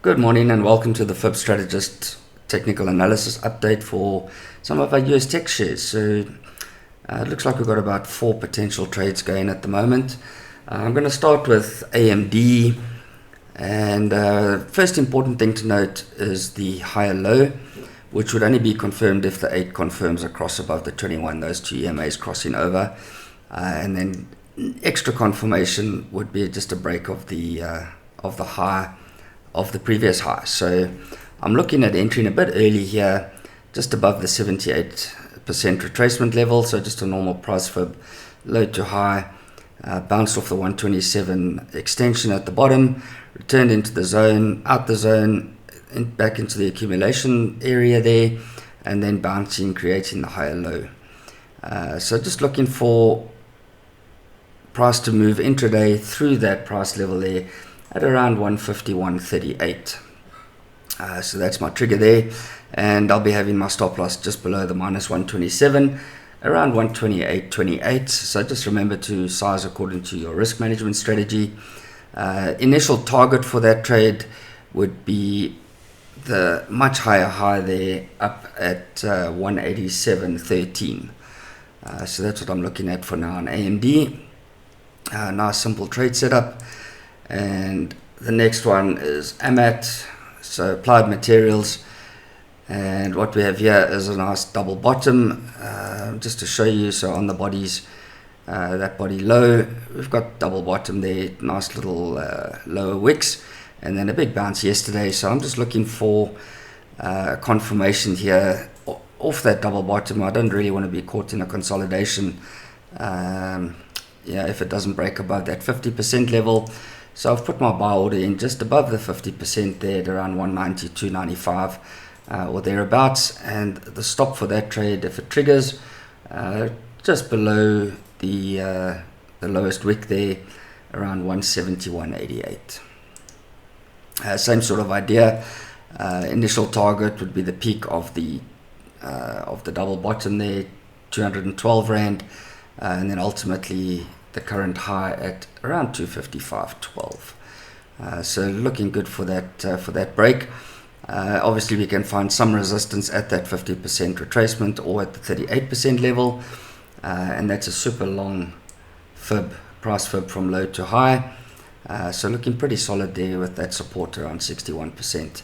Good morning and welcome to the FIB Strategist Technical Analysis Update for some of our US tech shares. So it looks like we've got about 4 potential trades going at the moment. I'm going to start with AMD, and first important thing to note is the higher low, which would only be confirmed if the 8 confirms across above the 21, those two EMAs crossing over, and then extra confirmation would be just a break of the high of the previous high. So I'm looking at entering a bit early here, just above the 78% retracement level. So just a normal price fib, low to high, bounced off the 127 extension at the bottom, returned into the zone, out the zone, back into the accumulation area there, and then bouncing, creating the higher low. So just looking for price to move intraday through that price level there at around 151.38. So that's my trigger there, and I'll be having my stop loss just below the minus 127, around 128.28. So just remember to size according to your risk management strategy. Initial target for that trade would be the much higher high there up at 187.13. So that's what I'm looking at for now on AMD. Nice simple trade setup. And the next one is Amat, so Applied Materials, and what we have here is a nice double bottom, just to show you. So on the bodies, that body low, we've got double bottom there, nice little lower wicks, and then a big bounce yesterday. So I'm just looking for confirmation here off that double bottom. I don't really want to be caught in a consolidation if it doesn't break above that 50% level. So I've put my buy order in just above the 50% there at around 192.95 or thereabouts, and the stop for that trade, if it triggers, just below the lowest wick there, around 171.88. Same sort of idea. Initial target would be the peak of the double bottom there, 212 Rand, and then ultimately the current high at around 255.12. So looking good for that break. Obviously we can find some resistance at that 50% retracement or at the 38% level, and that's a super long price fib from low to high. So looking pretty solid there with that support around 61%.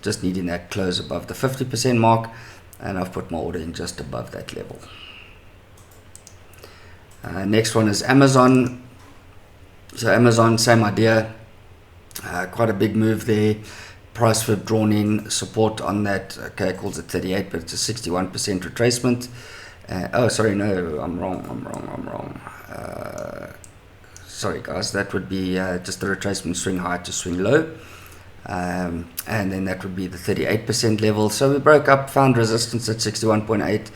Just needing that close above the 50% mark, and I've put my order in just above that level. Next one is Amazon. So Amazon, same idea, quite a big move there. Price fib drawn in, support on that, okay, it calls it 38, but it's a 61% retracement. Oh, sorry, no, I'm wrong. Sorry guys, that would be just the retracement swing high to swing low. And then that would be the 38% level. So we broke up, found resistance at 61.8,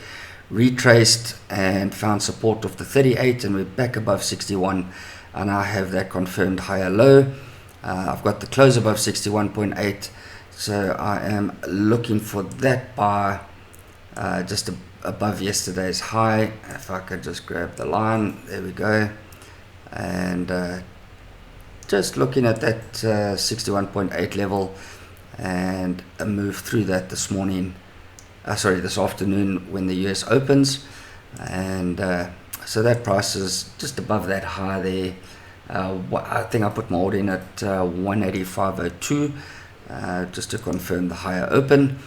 retraced and found support of the 38, and we're back above 61, and I have that confirmed higher low. I've got the close above 61.8, so I am looking for that buy just above yesterday's high. If I could just grab the line, there we go, and just looking at that 61.8 level and a move through that this afternoon when the US opens, and so that price is just above that high there. I think I put my order in at 185.02 just to confirm the higher open,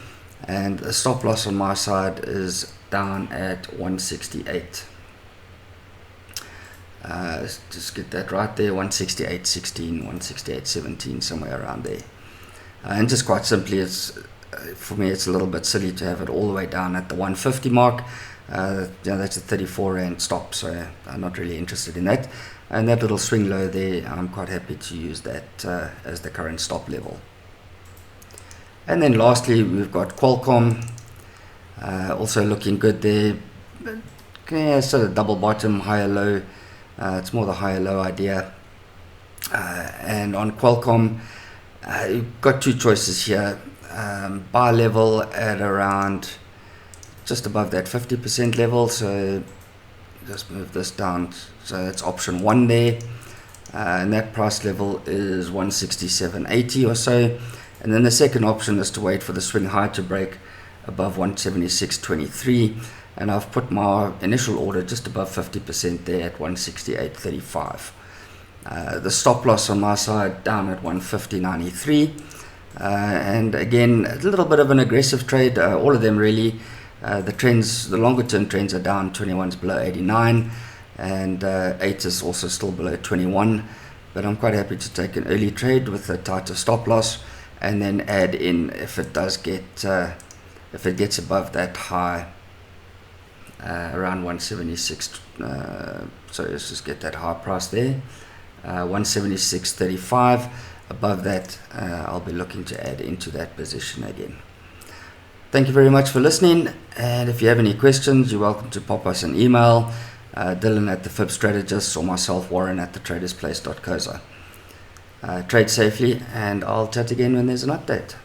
and the stop loss on my side is down at 168. Just get that right there, 168.16, 168.17, somewhere around there. And just quite simply, for me it's a little bit silly to have it all the way down at the 150 mark. That's a 34 Rand stop, so I'm not really interested in that. And that little swing low there, I'm quite happy to use that as the current stop level. And then lastly, we've got Qcomm, also looking good there. Sort of double bottom, higher low. It's more the higher low idea. And on Qcomm, you've got two choices here. Buy level at around just above that 50% level, so just move this down, so that's option 1 there. and that price level is 167.80 or so. And then the second option is to wait for the swing high to break above 176.23, and I've put my initial order just above 50% there at 168.35. The stop loss on my side down at 150.93, and again a little bit of an aggressive trade. All of them really. The longer term trends are down. 21's below 89, and 8 is also still below 21. But I'm quite happy to take an early trade with a tighter stop loss, and then add in if it does get if it gets above that high around 176. So let's just get that high price there. 176.35. Above that, I'll be looking to add into that position again. Thank you very much for listening, and if you have any questions, you're welcome to pop us an email, Dylan at the Fib Strategist, or myself, Warren at thetradersplace.co.za. Trade safely, and I'll chat again when there's an update.